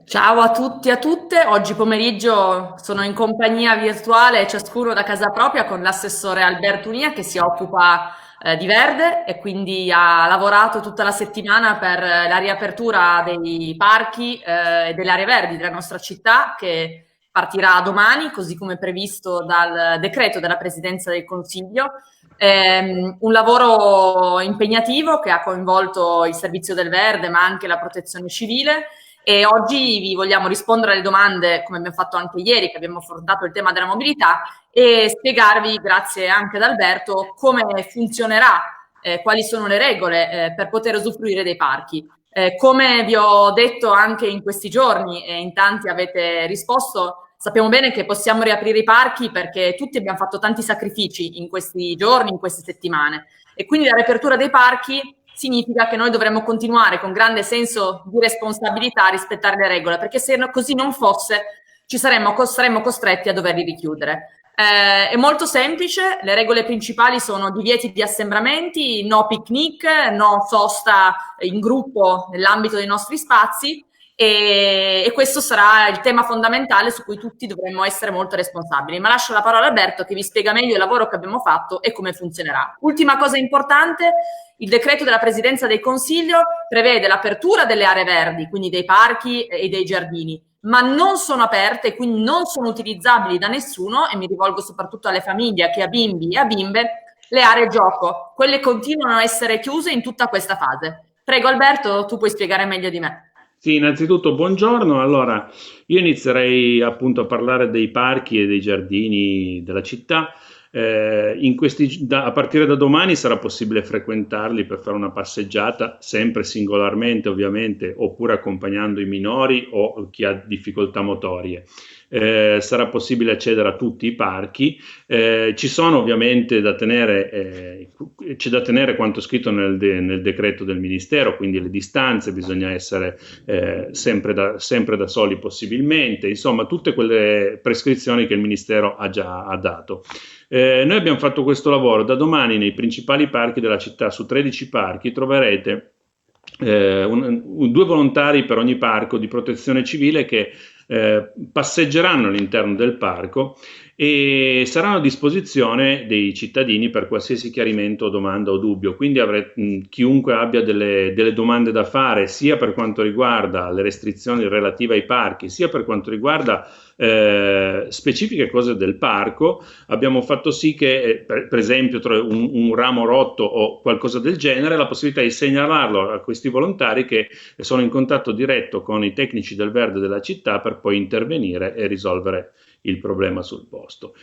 Ciao a tutti e a tutte, oggi pomeriggio sono in compagnia virtuale, ciascuno da casa propria, con l'assessore Alberto Unia che si occupa di verde e quindi ha lavorato tutta la settimana per la riapertura dei parchi e delle aree verdi della nostra città che partirà domani, così come previsto dal decreto della Presidenza del Consiglio. Un lavoro impegnativo che ha coinvolto il servizio del verde, ma anche la protezione civile. E oggi vi vogliamo rispondere alle domande, come abbiamo fatto anche ieri, che abbiamo affrontato il tema della mobilità, e spiegarvi, grazie anche ad Alberto, come funzionerà, quali sono le regole per poter usufruire dei parchi. Come vi ho detto anche in questi giorni e in tanti avete risposto, sappiamo bene che possiamo riaprire i parchi perché tutti abbiamo fatto tanti sacrifici in questi giorni, in queste settimane. E quindi la riapertura dei parchi significa che noi dovremmo continuare con grande senso di responsabilità a rispettare le regole, perché se così non fosse, saremmo costretti a doverli richiudere. È molto semplice, le regole principali sono divieti di assembramenti, no picnic, no sosta in gruppo nell'ambito dei nostri spazi e questo sarà il tema fondamentale su cui tutti dovremmo essere molto responsabili. Ma lascio la parola a Alberto che vi spiega meglio il lavoro che abbiamo fatto e come funzionerà. Ultima cosa importante, il decreto della Presidenza del Consiglio prevede l'apertura delle aree verdi, quindi dei parchi e dei giardini, ma non sono aperte, quindi non sono utilizzabili da nessuno, e mi rivolgo soprattutto alle famiglie, a chi ha bimbi e a bimbe, le aree gioco. Quelle continuano a essere chiuse in tutta questa fase. Prego Alberto, tu puoi spiegare meglio di me. Sì, innanzitutto buongiorno. Allora, io inizierei appunto a parlare dei parchi e dei giardini della città. A partire da domani sarà possibile frequentarli per fare una passeggiata, sempre singolarmente ovviamente, oppure accompagnando i minori o chi ha difficoltà motorie. Sarà possibile accedere a tutti i parchi. Ci sono ovviamente c'è da tenere quanto scritto nel decreto del Ministero, quindi le distanze, bisogna essere sempre da soli possibilmente, insomma tutte quelle prescrizioni che il Ministero ha dato. Noi abbiamo fatto questo lavoro, da domani nei principali parchi della città, su 13 parchi, troverete due volontari per ogni parco di protezione civile che passeggeranno all'interno del parco e saranno a disposizione dei cittadini per qualsiasi chiarimento, domanda o dubbio. Quindi chiunque abbia delle domande da fare, sia per quanto riguarda le restrizioni relative ai parchi, sia per quanto riguarda specifiche cose del parco, abbiamo fatto sì che, per esempio, un ramo rotto o qualcosa del genere, la possibilità di segnalarlo a questi volontari che sono in contatto diretto con i tecnici del verde della città per poi intervenire e risolvere il problema sul posto.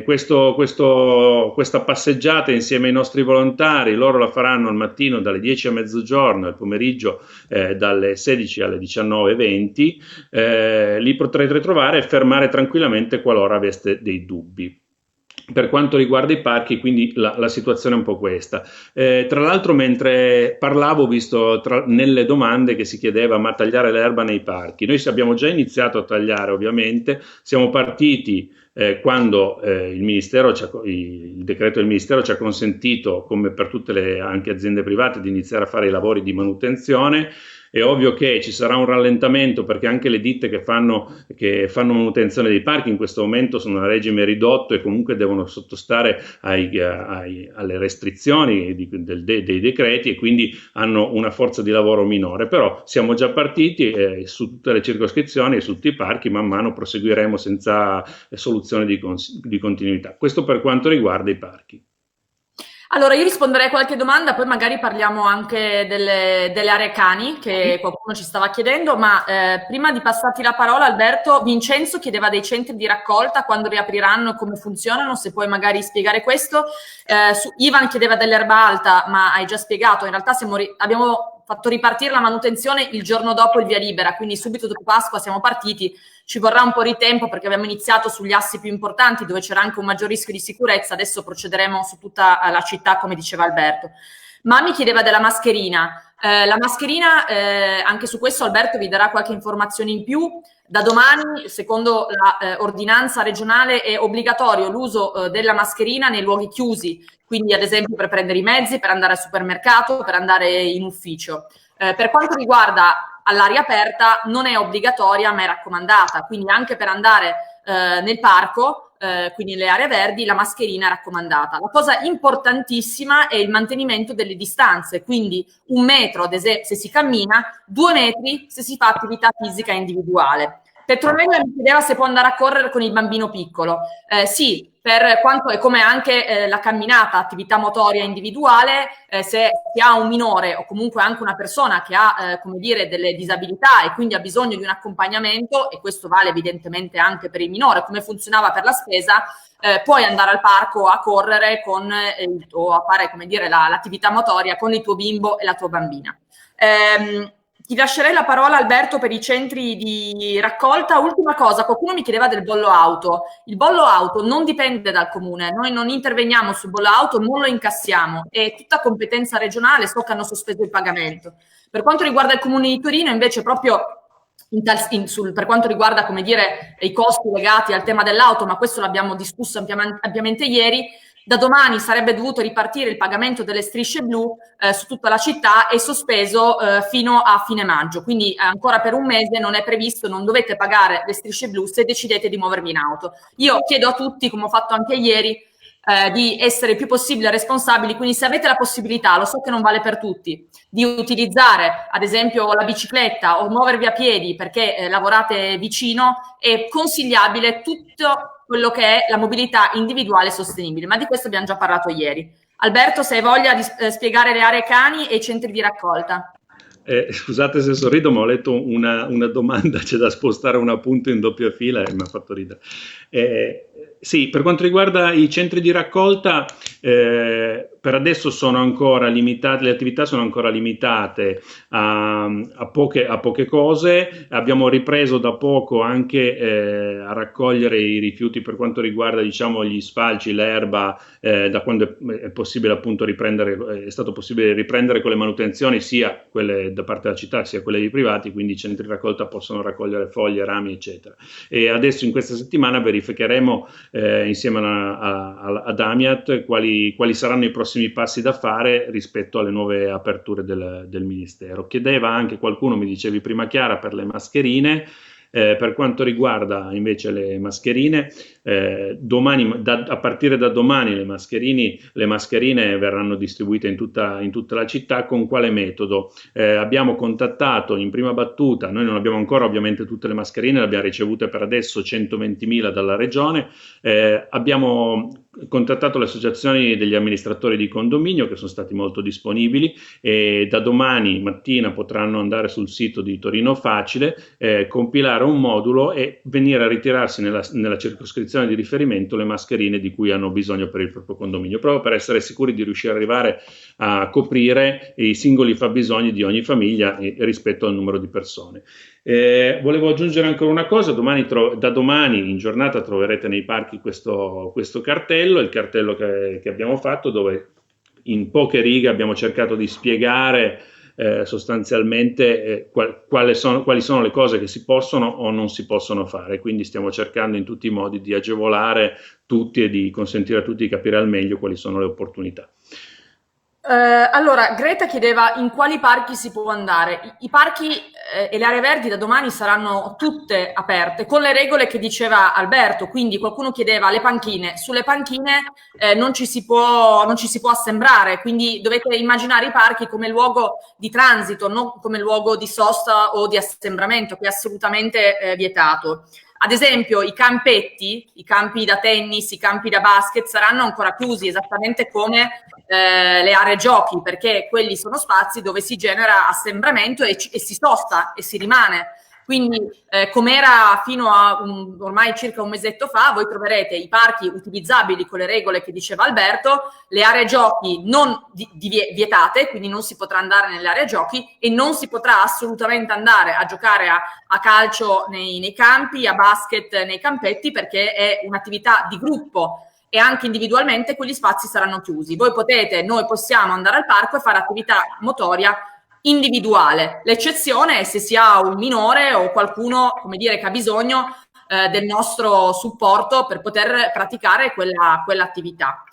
Questa passeggiata insieme ai nostri volontari, loro la faranno al mattino dalle 10 a mezzogiorno, al pomeriggio dalle 16 alle 19:20. Li potrete trovare e fermare tranquillamente qualora aveste dei dubbi. Per quanto riguarda i parchi, quindi la situazione è un po' questa. Tra l'altro, mentre parlavo, ho visto nelle domande che si chiedeva ma tagliare l'erba nei parchi. Noi abbiamo già iniziato a tagliare, ovviamente, siamo partiti quando il decreto del Ministero ci ha consentito, come per tutte le anche aziende private, di iniziare a fare i lavori di manutenzione. È ovvio che ci sarà un rallentamento perché anche le ditte che fanno manutenzione dei parchi in questo momento sono a regime ridotto e comunque devono sottostare alle restrizioni dei decreti e quindi hanno una forza di lavoro minore. Però siamo già partiti su tutte le circoscrizioni e su tutti i parchi, man mano proseguiremo senza soluzione di continuità. Questo per quanto riguarda i parchi. Allora, io risponderei a qualche domanda, poi magari parliamo anche delle aree cani che qualcuno ci stava chiedendo, ma prima di passarti la parola, Alberto, Vincenzo chiedeva dei centri di raccolta, quando riapriranno, come funzionano, se puoi magari spiegare questo. Ivan chiedeva dell'erba alta, ma hai già spiegato, in realtà abbiamo fatto ripartire la manutenzione il giorno dopo il via libera, quindi subito dopo Pasqua siamo partiti. Ci vorrà un po' di tempo perché abbiamo iniziato sugli assi più importanti dove c'era anche un maggior rischio di sicurezza, adesso procederemo su tutta la città come diceva Alberto. Mami chiedeva della mascherina. La mascherina, anche su questo Alberto vi darà qualche informazione in più. Da domani, secondo la ordinanza regionale, è obbligatorio l'uso della mascherina nei luoghi chiusi, quindi ad esempio per prendere i mezzi, per andare al supermercato, per andare in ufficio. Per quanto riguarda all'aria aperta non è obbligatoria ma è raccomandata, quindi anche per andare nel parco, quindi nelle aree verdi, la mascherina è raccomandata. La cosa importantissima è il mantenimento delle distanze, quindi 1 metro ad esempio se si cammina, 2 metri se si fa attività fisica individuale. Petronella mi chiedeva se può andare a correre con il bambino piccolo. Sì, per quanto è come anche la camminata, attività motoria individuale, se si ha un minore o comunque anche una persona che ha, come dire, delle disabilità e quindi ha bisogno di un accompagnamento, e questo vale evidentemente anche per il minore, come funzionava per la spesa, puoi andare al parco a correre con, o a fare, come dire, l'attività motoria con il tuo bimbo e la tua bambina. Ti lascerei la parola, Alberto, per i centri di raccolta. Ultima cosa, qualcuno mi chiedeva del bollo auto. Il bollo auto non dipende dal comune, noi non interveniamo sul bollo auto, non lo incassiamo, è tutta competenza regionale, so che hanno sospeso il pagamento. Per quanto riguarda il comune di Torino, invece, proprio per quanto riguarda, come dire, i costi legati al tema dell'auto, ma questo l'abbiamo discusso ampiamente ieri, da domani sarebbe dovuto ripartire il pagamento delle strisce blu su tutta la città, è sospeso fino a fine maggio, quindi ancora per un mese non è previsto, non dovete pagare le strisce blu se decidete di muovervi in auto. Io chiedo a tutti, come ho fatto anche ieri, di essere il più possibile responsabili, quindi se avete la possibilità, lo so che non vale per tutti, di utilizzare ad esempio la bicicletta o muovervi a piedi perché lavorate vicino, è consigliabile tutto quello che è la mobilità individuale sostenibile, ma di questo abbiamo già parlato ieri. Alberto, se hai voglia di spiegare le aree cani e i centri di raccolta. Scusate se sorrido, ma ho letto una domanda, c'è da spostare un appunto in doppia fila e mi ha fatto ridere. Sì, per quanto riguarda i centri di raccolta, per adesso sono ancora limitate, le attività sono ancora limitate a poche cose. Abbiamo ripreso da poco anche a raccogliere i rifiuti per quanto riguarda, diciamo, gli sfalci, l'erba, da quando è possibile appunto riprendere, è stato possibile riprendere con le manutenzioni, sia quelle da parte della città sia quelle dei privati, quindi i centri di raccolta possono raccogliere foglie, rami, eccetera. E adesso in questa settimana verificheremo insieme ad Amiat quali saranno i prossimi passi da fare rispetto alle nuove aperture del Ministero. Chiedeva anche qualcuno, mi dicevi prima Chiara, per le mascherine. Per quanto riguarda invece le mascherine, a partire da domani le mascherine verranno distribuite in tutta la città. Con quale metodo? Abbiamo contattato in prima battuta, noi non abbiamo ancora ovviamente tutte le mascherine, le abbiamo ricevute per adesso 120.000 dalla regione, abbiamo contattato le associazioni degli amministratori di condominio che sono stati molto disponibili e da domani mattina potranno andare sul sito di Torino Facile, compilare un modulo e venire a ritirarsi nella circoscrizione di riferimento le mascherine di cui hanno bisogno per il proprio condominio, proprio per essere sicuri di riuscire ad arrivare a coprire i singoli fabbisogni di ogni famiglia rispetto al numero di persone. Volevo aggiungere ancora una cosa: da domani in giornata troverete nei parchi questo cartello, il cartello che abbiamo fatto, dove in poche righe abbiamo cercato di spiegare sostanzialmente quali sono le cose che si possono o non si possono fare, quindi stiamo cercando in tutti i modi di agevolare tutti e di consentire a tutti di capire al meglio quali sono le opportunità. Allora, Greta chiedeva in quali parchi si può andare. I parchi e le aree verdi da domani saranno tutte aperte con le regole che diceva Alberto, quindi qualcuno chiedeva le panchine. Sulle panchine non ci si può assembrare, quindi dovete immaginare i parchi come luogo di transito, non come luogo di sosta o di assembramento, che è assolutamente vietato. Ad esempio i campetti, i campi da tennis, i campi da basket saranno ancora chiusi, esattamente come le aree giochi, perché quelli sono spazi dove si genera assembramento e si sosta e si rimane. Quindi come era fino a ormai circa un mesetto fa, voi troverete i parchi utilizzabili con le regole che diceva Alberto, le aree giochi non vietate, quindi non si potrà andare nelle aree giochi e non si potrà assolutamente andare a giocare a calcio nei campi, a basket nei campetti, perché è un'attività di gruppo e anche individualmente quegli spazi saranno chiusi. Noi possiamo andare al parco e fare attività motoria individuale. L'eccezione è se si ha un minore o qualcuno, come dire, che ha bisogno del nostro supporto per poter praticare quell'attività.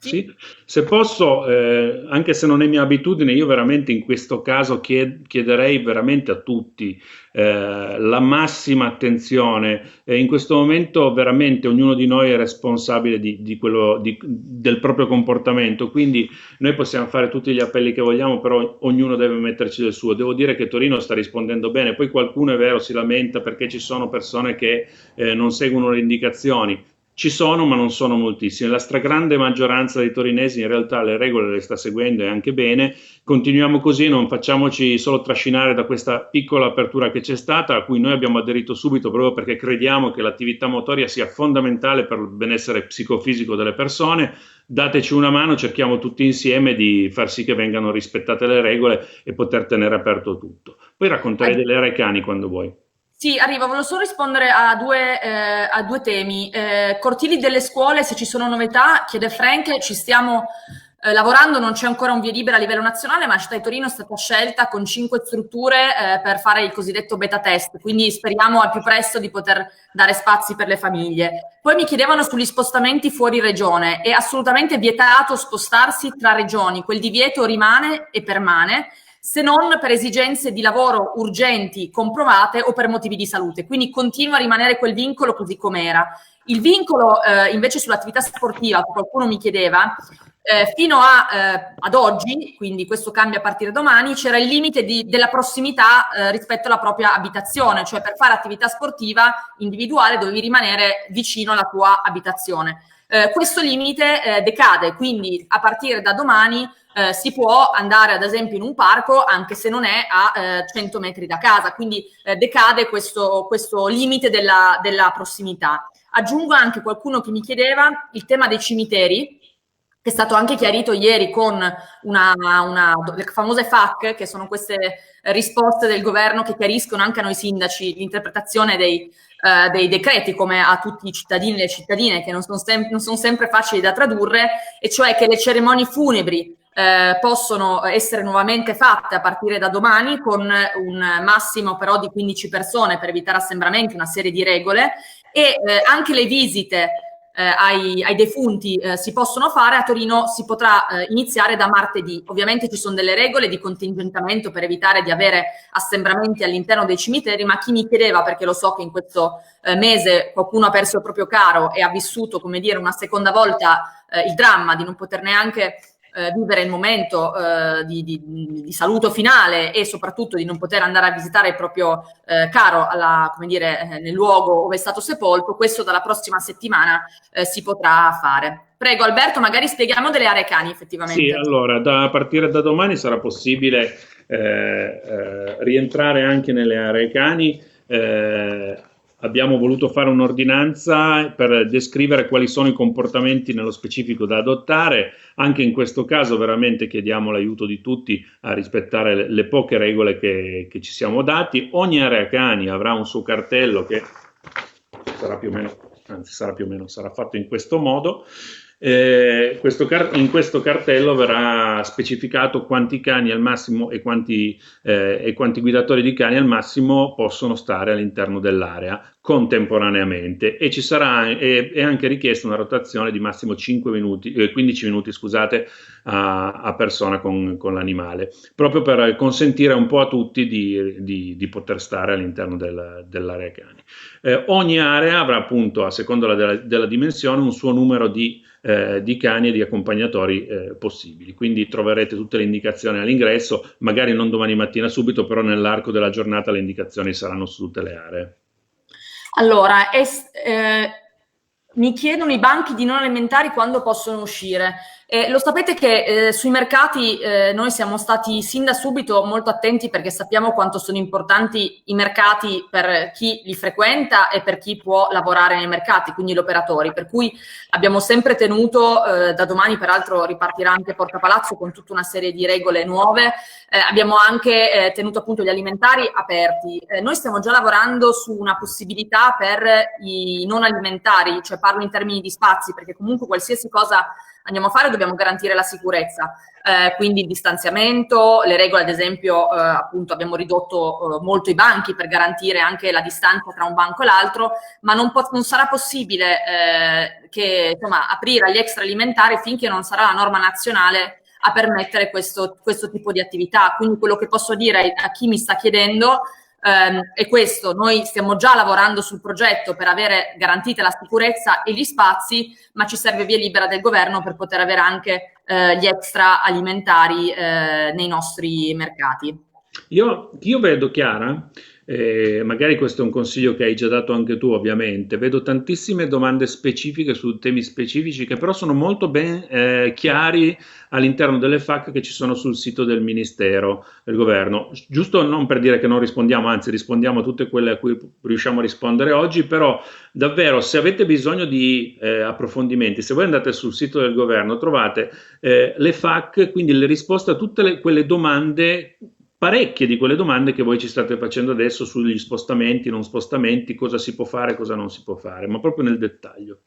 Sì? Sì, se posso, anche se non è mia abitudine, io veramente in questo caso chiederei veramente a tutti la massima attenzione. In questo momento veramente ognuno di noi è responsabile del proprio comportamento, quindi noi possiamo fare tutti gli appelli che vogliamo, però ognuno deve metterci del suo. Devo dire che Torino sta rispondendo bene, poi qualcuno è vero si lamenta perché ci sono persone che non seguono le indicazioni. Ci sono, ma non sono moltissime. La stragrande maggioranza dei torinesi in realtà le regole le sta seguendo e anche bene. Continuiamo così, non facciamoci solo trascinare da questa piccola apertura che c'è stata, a cui noi abbiamo aderito subito proprio perché crediamo che l'attività motoria sia fondamentale per il benessere psicofisico delle persone. Dateci una mano, cerchiamo tutti insieme di far sì che vengano rispettate le regole e poter tenere aperto tutto. Poi racconterei delle aree cani quando vuoi. Sì, arrivo. Volevo solo rispondere a due temi. Cortili delle scuole, se ci sono novità, chiede Frank, ci stiamo lavorando, non c'è ancora un via libera a livello nazionale, ma la città di Torino è stata scelta con 5 strutture per fare il cosiddetto beta test, quindi speriamo al più presto di poter dare spazi per le famiglie. Poi mi chiedevano sugli spostamenti fuori regione. È assolutamente vietato spostarsi tra regioni, quel divieto rimane e permane, se non per esigenze di lavoro urgenti, comprovate o per motivi di salute. Quindi continua a rimanere quel vincolo così com'era. Il vincolo invece sull'attività sportiva, che qualcuno mi chiedeva, fino ad oggi, quindi questo cambia a partire da domani, c'era il limite della prossimità rispetto alla propria abitazione, cioè per fare attività sportiva individuale dovevi rimanere vicino alla tua abitazione. Questo limite decade, quindi a partire da domani si può andare ad esempio in un parco anche se non è a 100 metri da casa, quindi decade questo limite della prossimità. Aggiungo anche qualcuno che mi chiedeva il tema dei cimiteri, che è stato anche chiarito ieri con le famose FAQ, che sono queste risposte del governo che chiariscono anche a noi sindaci l'interpretazione dei decreti, come a tutti i cittadini e le cittadine, che non sono sempre facili da tradurre, e cioè che le cerimonie funebri possono essere nuovamente fatte a partire da domani con un massimo però di 15 persone per evitare assembramenti, una serie di regole, e anche le visite ai defunti si possono fare. A Torino si potrà iniziare da martedì. Ovviamente ci sono delle regole di contingentamento per evitare di avere assembramenti all'interno dei cimiteri, ma chi mi chiedeva, perché lo so che in questo mese qualcuno ha perso il proprio caro e ha vissuto, come dire, una seconda volta il dramma di non poter neanche vivere il momento di saluto finale e soprattutto di non poter andare a visitare il proprio caro nel luogo dove è stato sepolto, questo dalla prossima settimana si potrà fare. Prego Alberto, magari spieghiamo delle aree cani Sì, effettivamente. allora, a partire da domani sarà possibile rientrare anche nelle aree cani. Abbiamo voluto fare un'ordinanza per descrivere quali sono i comportamenti nello specifico da adottare. Anche in questo caso veramente chiediamo l'aiuto di tutti a rispettare le poche regole che ci siamo dati. Ogni area cani avrà un suo cartello che sarà più o meno, anzi sarà più o meno, sarà fatto in questo modo. In questo cartello verrà specificato quanti cani al massimo e quanti guidatori di cani al massimo possono stare all'interno dell'area contemporaneamente, e ci sarà è anche richiesta una rotazione di massimo 15 minuti, scusate, a persona con l'animale, proprio per consentire un po' a tutti di poter stare all'interno dell'area cani. Ogni area avrà appunto, a seconda della dimensione, un suo numero di cani e di accompagnatori possibili, quindi troverete tutte le indicazioni all'ingresso, magari non domani mattina subito, però nell'arco della giornata le indicazioni saranno su tutte le aree. Allora, mi chiedono i banchi di non alimentari quando possono uscire. Lo sapete che sui mercati noi siamo stati sin da subito molto attenti, perché sappiamo quanto sono importanti i mercati per chi li frequenta e per chi può lavorare nei mercati, quindi gli operatori. Per cui abbiamo sempre tenuto, da domani peraltro ripartirà anche Porta Palazzo con tutta una serie di regole nuove, abbiamo anche tenuto appunto gli alimentari aperti. Noi stiamo già lavorando su una possibilità per i non alimentari, cioè parlo in termini di spazi, perché comunque qualsiasi cosa andiamo a fare, dobbiamo garantire la sicurezza, quindi il distanziamento, le regole, ad esempio, appunto abbiamo ridotto molto i banchi per garantire anche la distanza tra un banco e l'altro, ma non sarà possibile che, insomma, aprire agli extraalimentari finché non sarà la norma nazionale a permettere questo tipo di attività. Quindi quello che posso dire a chi mi sta chiedendo è questo: noi stiamo già lavorando sul progetto per avere garantite la sicurezza e gli spazi, ma ci serve via libera del governo per poter avere anche gli extra alimentari nei nostri mercati. Io vedo, Chiara, magari questo è un consiglio che hai già dato anche tu, ovviamente, vedo tantissime domande specifiche su temi specifici che però sono molto ben chiari all'interno delle FAQ che ci sono sul sito del Ministero, del Governo. Giusto non per dire che non rispondiamo, anzi rispondiamo a tutte quelle a cui riusciamo a rispondere oggi, però davvero se avete bisogno di approfondimenti, se voi andate sul sito del Governo trovate le FAQ, quindi le risposte a tutte quelle domande, parecchie di quelle domande che voi ci state facendo adesso sugli spostamenti, non spostamenti, cosa si può fare, cosa non si può fare, ma proprio nel dettaglio.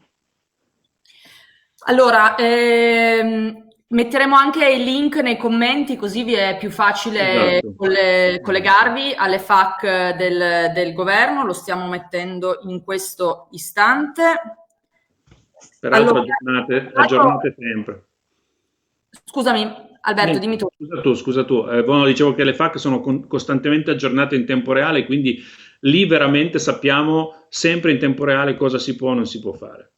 Allora, metteremo anche il link nei commenti, così vi è più facile Esatto. collegarvi alle FAQ del governo. Lo stiamo mettendo in questo istante. Peraltro Allora, aggiornate sempre. scusami, Alberto, dimmi tu. Scusa tu. Bueno, dicevo che le FAQ sono costantemente aggiornate in tempo reale, quindi lì veramente sappiamo sempre in tempo reale cosa si può o non si può fare.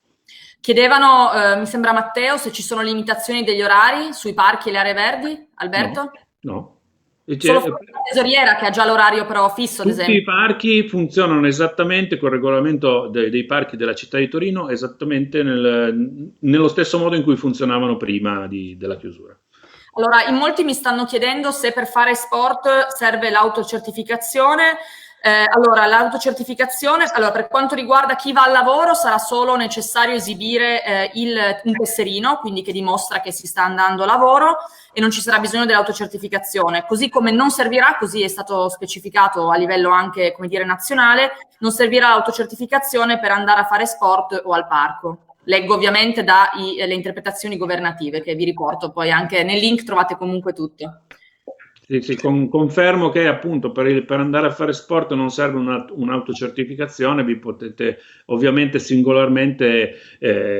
Chiedevano, mi sembra Matteo, se ci sono limitazioni degli orari sui parchi e le aree verdi, Alberto? No. Solo la tesoriera che ha già l'orario però fisso, ad Tutti esempio. i parchi funzionano esattamente col regolamento dei parchi della città di Torino, esattamente nello stesso modo in cui funzionavano prima della chiusura. Allora, in molti mi stanno chiedendo se per fare sport serve l'autocertificazione. Allora, l'autocertificazione, per quanto riguarda chi va al lavoro, sarà solo necessario esibire un tesserino, quindi che dimostra che si sta andando a lavoro, e non ci sarà bisogno dell'autocertificazione. Così come non servirà, così è stato specificato a livello anche, come dire, nazionale, non servirà l'autocertificazione per andare a fare sport o al parco. Leggo ovviamente dalle interpretazioni governative, che vi riporto poi anche nel link, trovate comunque tutto. Sì, confermo che appunto per andare a fare sport non serve un'autocertificazione, vi potete ovviamente singolarmente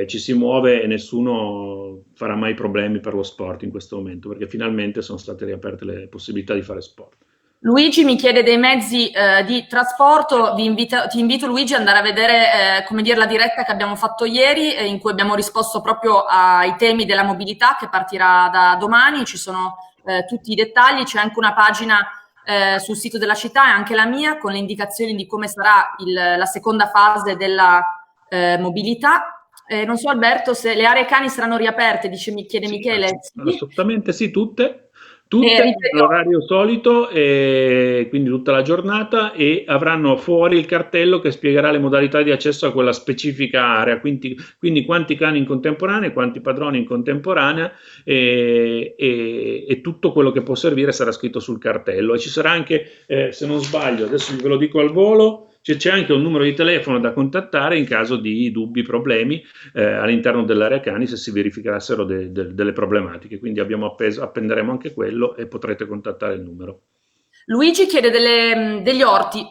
ci si muove e nessuno farà mai problemi per lo sport in questo momento, perché finalmente sono state riaperte le possibilità di fare sport. Luigi mi chiede dei mezzi di trasporto. Ti invito Luigi ad andare a vedere come dire, la diretta che abbiamo fatto ieri, in cui abbiamo risposto proprio ai temi della mobilità che partirà da domani. Ci sono tutti i dettagli, c'è anche una pagina sul sito della città e anche la mia con le indicazioni di come sarà la seconda fase della mobilità. Non so Alberto se le aree cani saranno riaperte, chiede Sì, Michele. assolutamente sì, tutte all'orario solito, e quindi tutta la giornata, e avranno fuori il cartello che spiegherà le modalità di accesso a quella specifica area, quindi quanti cani in contemporanea, quanti padroni in contemporanea, e tutto quello che può servire sarà scritto sul cartello. E ci sarà anche, se non sbaglio, adesso ve lo dico al volo, c'è anche un numero di telefono da contattare in caso di dubbi, problemi all'interno dell'area cani, se si verificassero delle problematiche. Quindi appenderemo anche quello e potrete contattare il numero. Luigi chiede degli orti.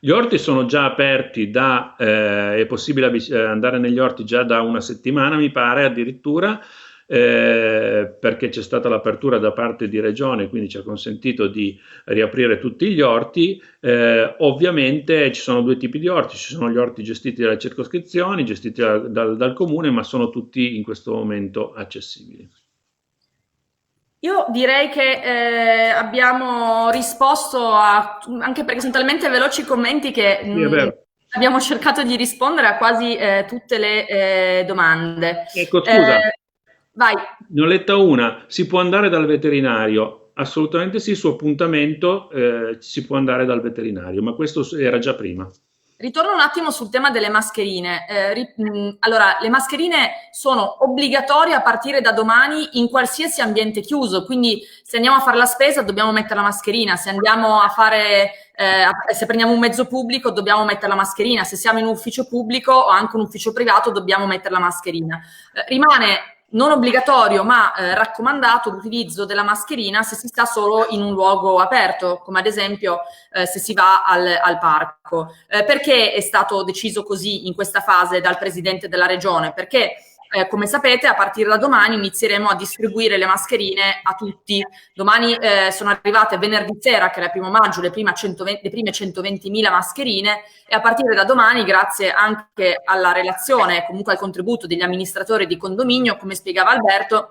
Gli orti sono già aperti è possibile andare negli orti già da una settimana, mi pare addirittura. Perché c'è stata l'apertura da parte di Regione, quindi ci ha consentito di riaprire tutti gli orti. Ovviamente ci sono due tipi di orti: ci sono gli orti gestiti dalle circoscrizioni, gestiti dal comune, ma sono tutti in questo momento accessibili. Io direi che abbiamo risposto anche perché sono talmente veloci i commenti che Sì, è vero. abbiamo cercato di rispondere a quasi tutte le domande. Ecco, scusa, vai. ne ho letta una: si può andare dal veterinario? Assolutamente sì, su appuntamento si può andare dal veterinario, ma questo era già prima. Ritorno un attimo sul tema delle mascherine. Allora, le mascherine sono obbligatorie a partire da domani in qualsiasi ambiente chiuso, quindi se andiamo a fare la spesa dobbiamo mettere la mascherina, se andiamo a fare, se prendiamo un mezzo pubblico dobbiamo mettere la mascherina, se siamo in un ufficio pubblico o anche un ufficio privato dobbiamo mettere la mascherina. Rimane non obbligatorio ma raccomandato l'utilizzo della mascherina se si sta solo in un luogo aperto, come ad esempio se si va al parco. Perché è stato deciso così in questa fase dal Presidente della Regione? Perché come sapete, a partire da domani inizieremo a distribuire le mascherine a tutti. Domani sono arrivate venerdì sera, che era il 1° maggio, le prime 120.000 mascherine, e a partire da domani, grazie anche alla relazione e comunque al contributo degli amministratori di condominio, come spiegava Alberto,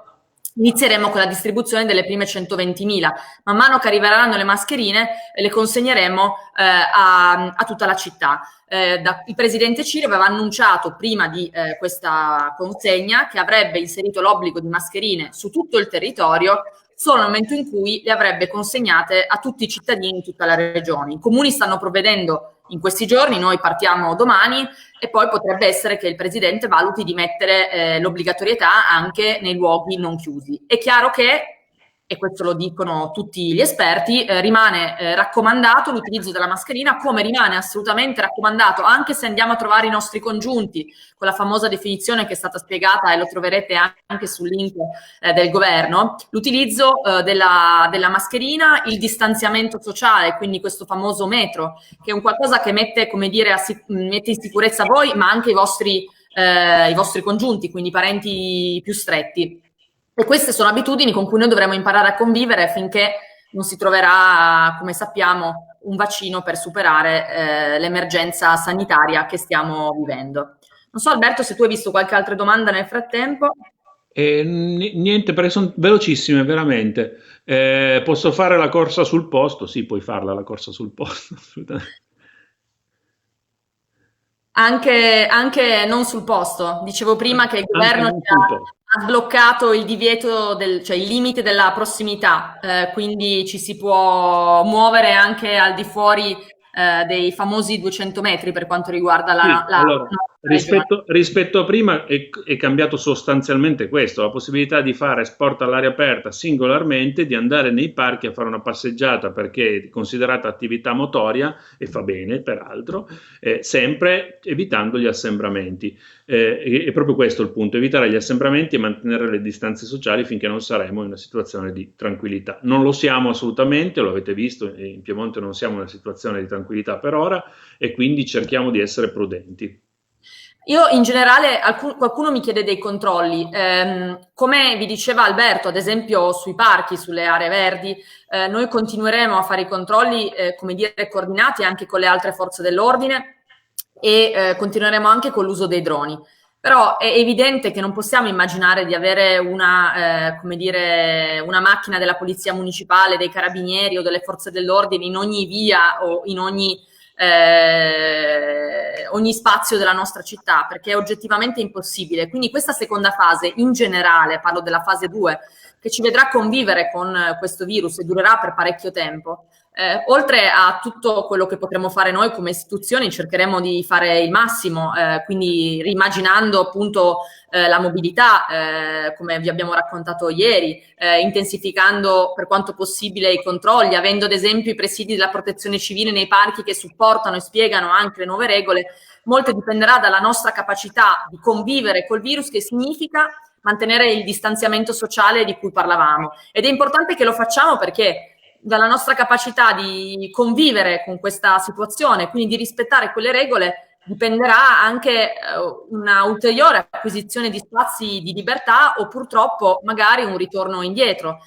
inizieremo con la distribuzione delle prime 120.000. Man mano che arriveranno le mascherine, le consegneremo a tutta la città. Il presidente Cirio aveva annunciato prima di questa consegna che avrebbe inserito l'obbligo di mascherine su tutto il territorio solo nel momento in cui le avrebbe consegnate a tutti i cittadini in tutta la regione. I comuni stanno provvedendo in questi giorni, noi partiamo domani e poi potrebbe essere che il presidente valuti di mettere l'obbligatorietà anche nei luoghi non chiusi. È chiaro che, e questo lo dicono tutti gli esperti, rimane raccomandato l'utilizzo della mascherina, come rimane assolutamente raccomandato, anche se andiamo a trovare i nostri congiunti, con la famosa definizione che è stata spiegata e lo troverete anche sul link del governo, l'utilizzo della mascherina, il distanziamento sociale, quindi questo famoso metro, che è un qualcosa che mette, come dire, mette in sicurezza voi, ma anche i vostri congiunti, quindi i parenti più stretti. E queste sono abitudini con cui noi dovremo imparare a convivere finché non si troverà, come sappiamo, un vaccino per superare l'emergenza sanitaria che stiamo vivendo. Non so, Alberto, se tu hai visto qualche altra domanda nel frattempo. Niente, perché sono velocissime, veramente. Posso fare la corsa sul posto? Sì, puoi farla la corsa sul posto, assolutamente. Anche non sul posto. Dicevo prima che il Anche governo non sul posto. ha sbloccato il divieto cioè il limite della prossimità, quindi ci si può muovere anche al di fuori dei famosi 200 metri per quanto riguarda Sì, la allora, nostra regione. rispetto a prima è cambiato sostanzialmente questo, la possibilità di fare sport all'aria aperta singolarmente, di andare nei parchi a fare una passeggiata perché è considerata attività motoria e fa bene, peraltro, sempre evitando gli assembramenti. È proprio questo il punto, evitare gli assembramenti e mantenere le distanze sociali finché non saremo in una situazione di tranquillità. Non lo siamo assolutamente, lo avete visto, in Piemonte non siamo in una situazione di tranquillità per ora e quindi cerchiamo di essere prudenti. Io in generale, qualcuno mi chiede dei controlli. Come vi diceva Alberto, ad esempio sui parchi, sulle aree verdi, noi continueremo a fare i controlli, come dire, coordinati anche con le altre forze dell'ordine e continueremo anche con l'uso dei droni. Però è evidente che non possiamo immaginare di avere come dire, una macchina della polizia municipale, dei carabinieri o delle forze dell'ordine in ogni via o in ogni spazio della nostra città, perché è oggettivamente impossibile. Quindi questa seconda fase, in generale, parlo della fase 2, che ci vedrà convivere con questo virus e durerà per parecchio tempo, oltre a tutto quello che potremo fare noi come istituzioni, cercheremo di fare il massimo, quindi rimaginando appunto la mobilità, come vi abbiamo raccontato ieri, intensificando per quanto possibile i controlli, avendo ad esempio i presidi della protezione civile nei parchi che supportano e spiegano anche le nuove regole. Molto dipenderà dalla nostra capacità di convivere col virus, che significa mantenere il distanziamento sociale di cui parlavamo. Ed è importante che lo facciamo perché dalla nostra capacità di convivere con questa situazione, quindi di rispettare quelle regole, dipenderà anche una ulteriore acquisizione di spazi di libertà o purtroppo magari un ritorno indietro.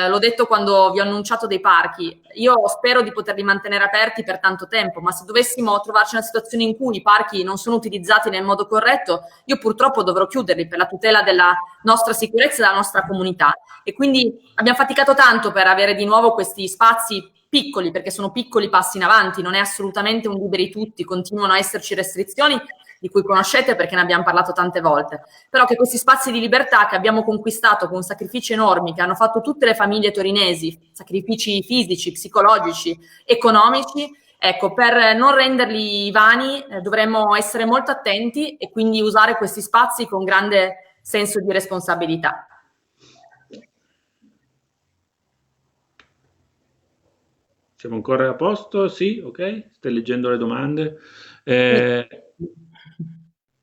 L'ho detto quando vi ho annunciato dei parchi, io spero di poterli mantenere aperti per tanto tempo, ma se dovessimo trovarci in una situazione in cui i parchi non sono utilizzati nel modo corretto, io purtroppo dovrò chiuderli per la tutela della nostra sicurezza e della nostra comunità. E quindi abbiamo faticato tanto per avere di nuovo questi spazi piccoli, perché sono piccoli passi in avanti, non è assolutamente un liberi tutti, continuano a esserci restrizioni di cui conoscete perché ne abbiamo parlato tante volte, però che questi spazi di libertà che abbiamo conquistato con sacrifici enormi, che hanno fatto tutte le famiglie torinesi, sacrifici fisici, psicologici, economici, ecco, per non renderli vani dovremmo essere molto attenti e quindi usare questi spazi con grande senso di responsabilità. Siamo ancora a posto? Sì, ok. Stai leggendo le domande. Eh,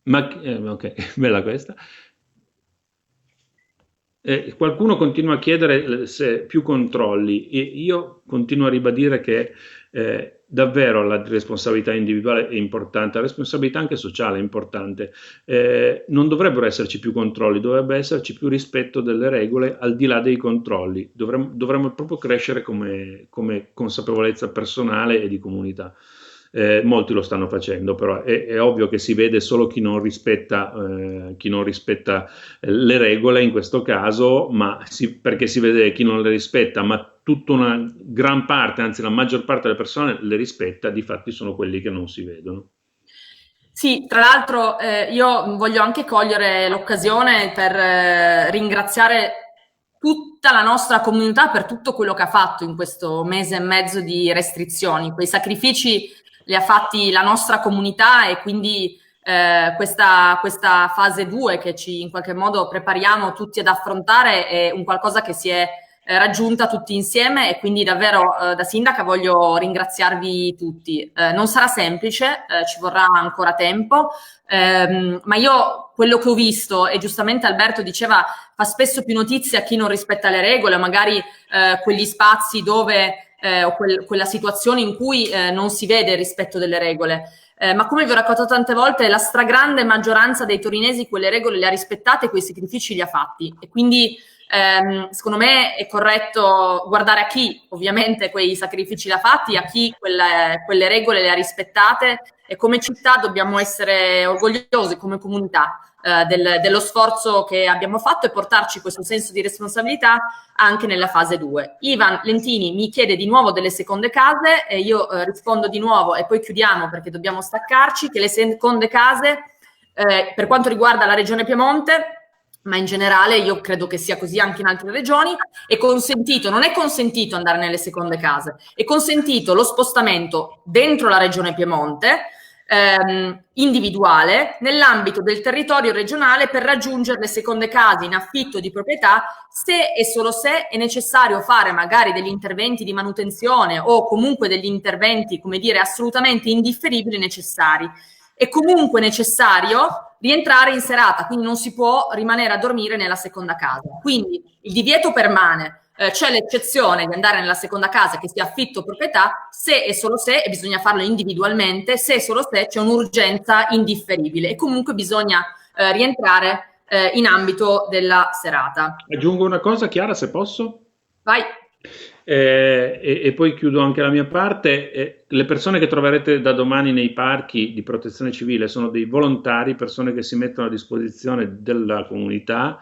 ok, bella questa. Qualcuno continua a chiedere se più controlli, e io continuo a ribadire che davvero la responsabilità individuale è importante, la responsabilità anche sociale è importante. Non dovrebbero esserci più controlli, dovrebbe esserci più rispetto delle regole al di là dei controlli. Dovremmo proprio crescere come consapevolezza personale e di comunità. Molti lo stanno facendo, però è ovvio che si vede solo chi non rispetta le regole in questo caso, perché si vede chi non le rispetta, ma tutta una gran parte, anzi la maggior parte delle persone le rispetta, difatti sono quelli che non si vedono. Sì, tra l'altro io voglio anche cogliere l'occasione per ringraziare tutta la nostra comunità per tutto quello che ha fatto in questo mese e mezzo di restrizioni. Quei sacrifici li ha fatti la nostra comunità e quindi questa fase 2 che ci in qualche modo prepariamo tutti ad affrontare è un qualcosa che si è raggiunta tutti insieme e quindi davvero da sindaca voglio ringraziarvi tutti. Non sarà semplice, ci vorrà ancora tempo, ma io quello che ho visto, e giustamente Alberto diceva, fa spesso più notizia chi non rispetta le regole, magari quegli spazi dove o quella situazione in cui non si vede il rispetto delle regole. Ma come vi ho raccontato tante volte, la stragrande maggioranza dei torinesi quelle regole le ha rispettate, quei sacrifici li ha fatti. E quindi secondo me è corretto guardare a chi ovviamente quei sacrifici li ha fatti, a chi quelle regole le ha rispettate, e come città dobbiamo essere orgogliosi come comunità dello sforzo che abbiamo fatto e portarci questo senso di responsabilità anche nella fase 2. Ivan Lentini mi chiede di nuovo delle seconde case e io rispondo di nuovo e poi chiudiamo perché dobbiamo staccarci, che le seconde case per quanto riguarda la regione Piemonte, ma in generale io credo che sia così anche in altre regioni, è consentito, non è consentito andare nelle seconde case, è consentito lo spostamento dentro la regione Piemonte individuale nell'ambito del territorio regionale per raggiungere le seconde case in affitto di proprietà, se e solo se è necessario fare magari degli interventi di manutenzione o comunque degli interventi, come dire, assolutamente indifferibili necessari. È comunque necessario rientrare in serata, quindi non si può rimanere a dormire nella seconda casa. Quindi il divieto permane. C'è l'eccezione di andare nella seconda casa che sia affitto o proprietà se e solo se, e bisogna farlo individualmente, se e solo se c'è un'urgenza indifferibile e comunque bisogna rientrare in ambito della serata. Aggiungo una cosa, Chiara, se posso? Vai. E poi chiudo anche la mia parte. Le persone che troverete da domani nei parchi di protezione civile sono dei volontari, persone che si mettono a disposizione della comunità,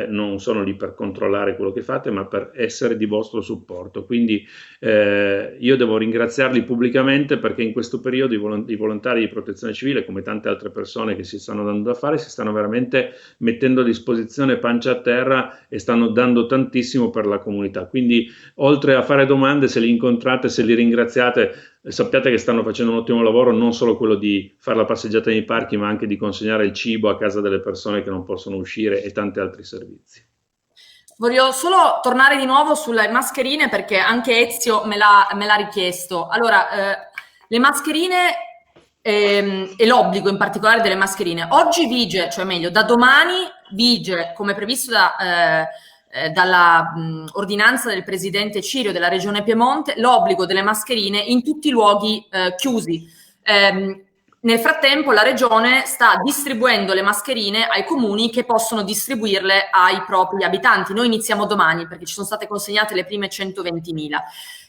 non sono lì per controllare quello che fate, ma per essere di vostro supporto. Quindi io devo ringraziarli pubblicamente perché in questo periodo i volontari di protezione civile, come tante altre persone che si stanno dando da fare, si stanno veramente mettendo a disposizione pancia a terra e stanno dando tantissimo per la comunità. Quindi oltre a fare domande, se li incontrate, se li ringraziate, sappiate che stanno facendo un ottimo lavoro, non solo quello di fare la passeggiata nei parchi, ma anche di consegnare il cibo a casa delle persone che non possono uscire e tanti altri servizi. Voglio solo tornare di nuovo sulle mascherine perché anche Ezio me l'ha richiesto. Allora, le mascherine e l'obbligo in particolare delle mascherine. Oggi vige, cioè meglio, da domani vige, come previsto dalla ordinanza del presidente Cirio della regione Piemonte, l'obbligo delle mascherine in tutti i luoghi chiusi. Nel frattempo la regione sta distribuendo le mascherine ai comuni che possono distribuirle ai propri abitanti. Noi iniziamo domani perché ci sono state consegnate le prime 120.000.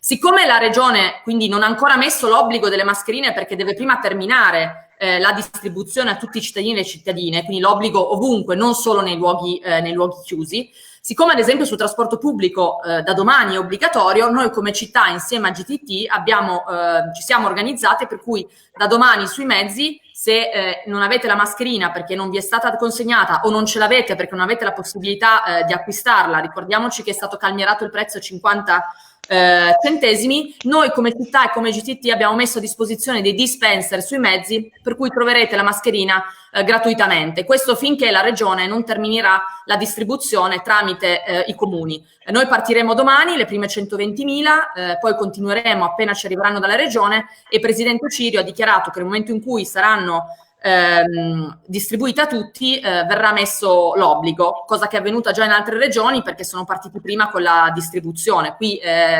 Siccome la regione quindi non ha ancora messo l'obbligo delle mascherine perché deve prima terminare la distribuzione a tutti i cittadini e le cittadine, quindi l'obbligo ovunque, non solo nei luoghi chiusi, siccome ad esempio sul trasporto pubblico da domani è obbligatorio, noi come città insieme a GTT ci siamo organizzate per cui da domani sui mezzi, se non avete la mascherina perché non vi è stata consegnata o non ce l'avete perché non avete la possibilità di acquistarla, ricordiamoci che è stato calmierato il prezzo a 50 centesimi, noi come città e come GTT abbiamo messo a disposizione dei dispenser sui mezzi per cui troverete la mascherina gratuitamente. Questo finché la regione non terminerà la distribuzione tramite i comuni. Noi partiremo domani, le prime 120.000, poi continueremo appena ci arriveranno dalla regione e il presidente Cirio ha dichiarato che nel momento in cui saranno distribuite a tutti, verrà messo l'obbligo, cosa che è avvenuta già in altre regioni perché sono partiti prima con la distribuzione. Qui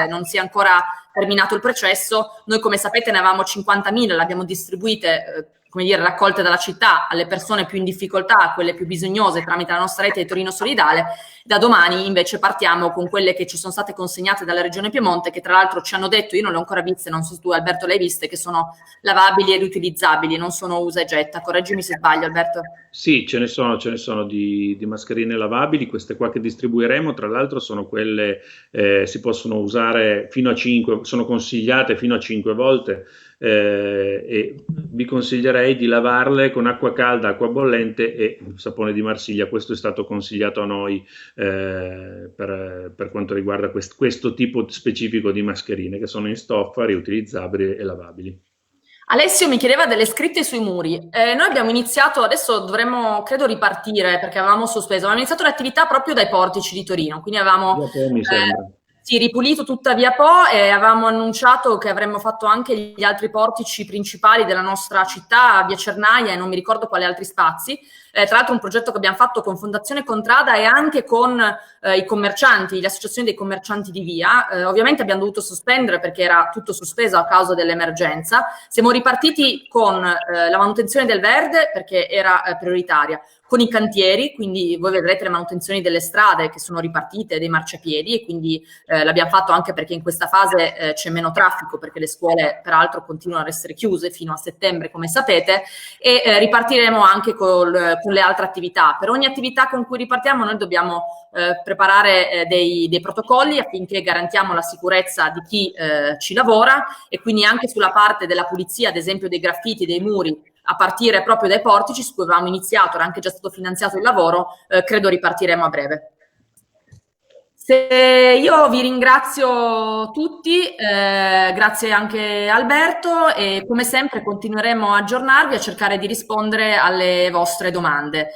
non si è ancora terminato il processo, noi come sapete ne avevamo 50.000, le abbiamo distribuite, come dire, raccolte dalla città alle persone più in difficoltà, a quelle più bisognose tramite la nostra rete di Torino Solidale. Da domani invece partiamo con quelle che ci sono state consegnate dalla Regione Piemonte, che tra l'altro ci hanno detto, io non le ho ancora viste, non so se tu Alberto le hai viste, che sono lavabili e riutilizzabili, non sono usa e getta. Correggimi se sbaglio, Alberto. Sì, ce ne sono di mascherine lavabili, queste qua che distribuiremo, tra l'altro sono quelle, si possono usare fino a 5, sono consigliate fino a 5 volte, e vi consiglierei di lavarle con acqua calda, acqua bollente e sapone di Marsiglia. Questo è stato consigliato a noi per quanto riguarda questo tipo specifico di mascherine, che sono in stoffa, riutilizzabili e lavabili. Alessio mi chiedeva delle scritte sui muri. Noi abbiamo iniziato, adesso dovremmo, credo, ripartire perché avevamo sospeso. Abbiamo iniziato l'attività proprio dai portici di Torino, quindi avevamo Via Po, mi sembra. sì, ripulito tutta Via Po e avevamo annunciato che avremmo fatto anche gli altri portici principali della nostra città, Via Cernaia e non mi ricordo quali altri spazi. Tra l'altro un progetto che abbiamo fatto con Fondazione Contrada e anche con i commercianti, le associazioni dei commercianti di via. Ovviamente abbiamo dovuto sospendere perché era tutto sospeso a causa dell'emergenza. Siamo ripartiti con la manutenzione del verde perché era prioritaria, con i cantieri, quindi voi vedrete le manutenzioni delle strade che sono ripartite, dei marciapiedi e quindi l'abbiamo fatto anche perché in questa fase c'è meno traffico perché le scuole peraltro continuano ad essere chiuse fino a settembre come sapete e ripartiremo anche con le altre attività. Per ogni attività con cui ripartiamo noi dobbiamo preparare dei protocolli affinché garantiamo la sicurezza di chi ci lavora e quindi anche sulla parte della pulizia, ad esempio dei graffiti, dei muri, a partire proprio dai portici su cui avevamo iniziato, era anche già stato finanziato il lavoro, credo ripartiremo a breve. Io vi ringrazio tutti, grazie anche Alberto e come sempre continueremo a aggiornarvi, a cercare di rispondere alle vostre domande.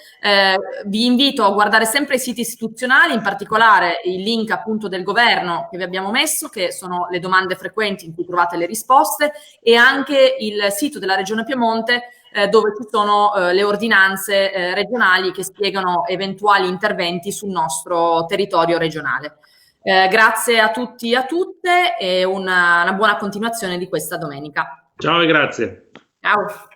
Vi invito a guardare sempre i siti istituzionali, in particolare il link appunto del governo che vi abbiamo messo, che sono le domande frequenti in cui trovate le risposte, e anche il sito della Regione Piemonte dove ci sono le ordinanze regionali che spiegano eventuali interventi sul nostro territorio regionale. Grazie a tutti e a tutte e una buona continuazione di questa domenica. Ciao e grazie. Ciao.